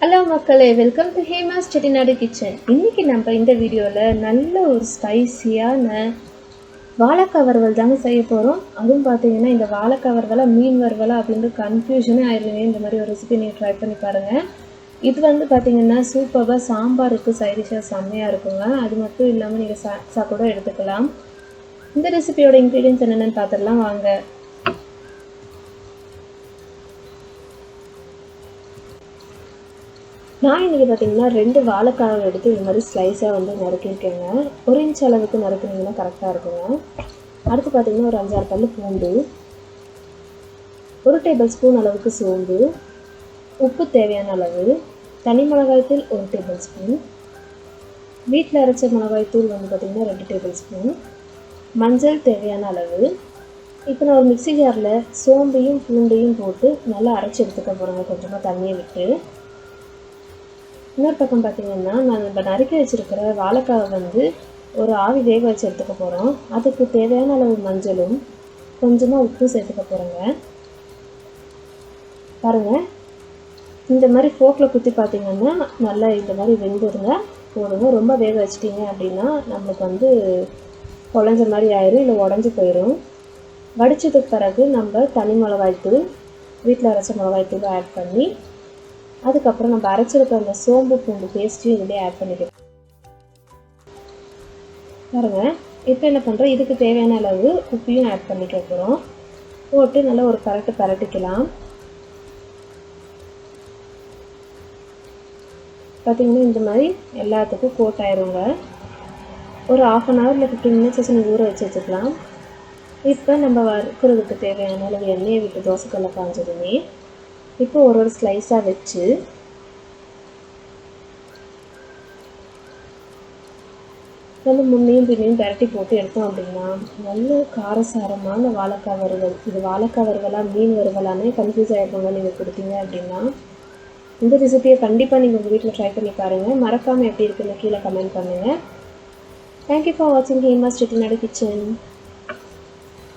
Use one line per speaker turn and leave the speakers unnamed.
Hello மக்களே, welcome to Hema's Chettinad kitchen. இன்றைக்கி நம்ம இந்த வீடியோவில் நல்ல ஒரு ஸ்பைசியான வாழைக்காய் வறுவல் தாங்க செய்ய போகிறோம். அதுவும் பார்த்தீங்கன்னா இந்த வாழைக்காய் வறுவலா மீன் வறுவலா அப்படின்ற கன்ஃபியூஷனே ஆயிடுங்க. இந்த மாதிரி ஒரு ரெசிபி நீங்கள் ட்ரை பண்ணி பாருங்கள். இது வந்து பார்த்தீங்கன்னா சூப்பராக சாம்பாருக்கு சைடிஷாக செம்மையாக இருக்குங்க. அது மட்டும் இல்லாமல் நீங்கள் ஸ்நாக்ஸாக கூட எடுத்துக்கலாம். இந்த ரெசிபியோட இன்க்ரீடியன்ஸ் என்னென்னு பார்த்துடலாம் வாங்க. நான் இன்றைக்கி பார்த்திங்கன்னா 2 வாழைக்காவை எடுத்து இந்த மாதிரி ஸ்லைஸாக வந்து நறுக்கியிருக்கேங்க. 1 இன்ச் அளவுக்கு நறுக்குனிங்கன்னா கரெக்டாக இருக்குங்க. அடுத்து பார்த்திங்கன்னா ஒரு 5-6 பல்லு பூண்டு, 1 டேபிள் ஸ்பூன் அளவுக்கு சோம்பு, உப்பு தேவையான அளவு, தனி மிளகாய்த்தூள் 1 டேபிள் ஸ்பூன், வீட்டில் அரைச்ச மிளகாய்த்தூள் வந்து பார்த்திங்கன்னா 2 டேபிள் ஸ்பூன், மஞ்சள் தேவையான அளவு. இப்போ நான் ஒரு மிக்ஸி ஜாரில் சோம்பையும் பூண்டையும் போட்டு நல்லா அரைச்சி எடுத்துக்க போகிறேங்க, கொஞ்சமாக தண்ணியை விட்டு. இன்னொரு பக்கம் பார்த்திங்கன்னா நான் இப்போ நறுக்கி வச்சுருக்கிற வாழைக்காவை வந்து ஒரு ஆவி வேக வச்சு எடுத்துக்க போகிறோம். அதுக்கு தேவையான அளவு மஞ்சளும் கொஞ்சமாக உப்பு சேர்த்துக்க போகிறேங்க. பாருங்கள், இந்த மாதிரி ஃபோக்கில் குத்தி பார்த்திங்கன்னா நல்லா இந்த மாதிரி வெந்துடுங்க போடுங்க. ரொம்ப வேக வச்சிட்டிங்க அப்படின்னா நம்மளுக்கு வந்து குழஞ்ச மாதிரி ஆயிரும், இல்லை உடஞ்சி போயிடும். வடித்ததுக்கு பிறகு நம்ம தனி மிளகாய்த்தூள், வீட்டில் அரைச்ச மிளகாய்த்தூள் ஆட் பண்ணி அதுக்கப்புறம் நம்ம அரைச்சிருக்க அந்த சோம்பு பூண்டு பேஸ்ட்டையும் இதிலே ஆட் பண்ணிக்கலாம். பாருங்கள், இப்போ என்ன பண்ணுறோம், இதுக்கு தேவையான அளவு உப்பையும் ஆட் பண்ணிக்க போகிறோம். போட்டு நல்லா ஒரு பரட்டிக்கலாம். பார்த்திங்கன்னா இந்த மாதிரி எல்லாத்துக்கும் கோட் ஆயிருங்க. ஒரு 1/2 hour இல்லை 15 minutes நீங்கள் ஊற வச்சுக்கலாம். இப்போ நம்ம வறுக்கிறதுக்கு தேவையான அளவு எண்ணெயை விட்டு தோசைக்கல்ல காஞ்சதுமே இப்போ ஒரு ஸ்லைஸாக வச்சு நல்ல முன்னையும் பின்னையும் பரட்டி போட்டு எடுத்தோம் அப்படின்னா நல்ல காரசாரமான வாழைக்காய் வறுவல். இது வாழைக்காய் வறுவலா மீன் வறுவலானே கன்ஃபியூஸ் ஆகிருப்பாங்க நீங்கள் கொடுத்தீங்க அப்படின்னா. இந்த ரெசிபியை கண்டிப்பாக நீங்கள் உங்கள் வீட்டில் ட்ரை பண்ணி பாருங்கள். மறக்காமல் எப்படி இருக்குன்னு கீழே கமெண்ட் பண்ணுங்கள். தேங்க்யூ ஃபார் வாட்சிங் ஹேமாஸ் Chettinad கிச்சன்.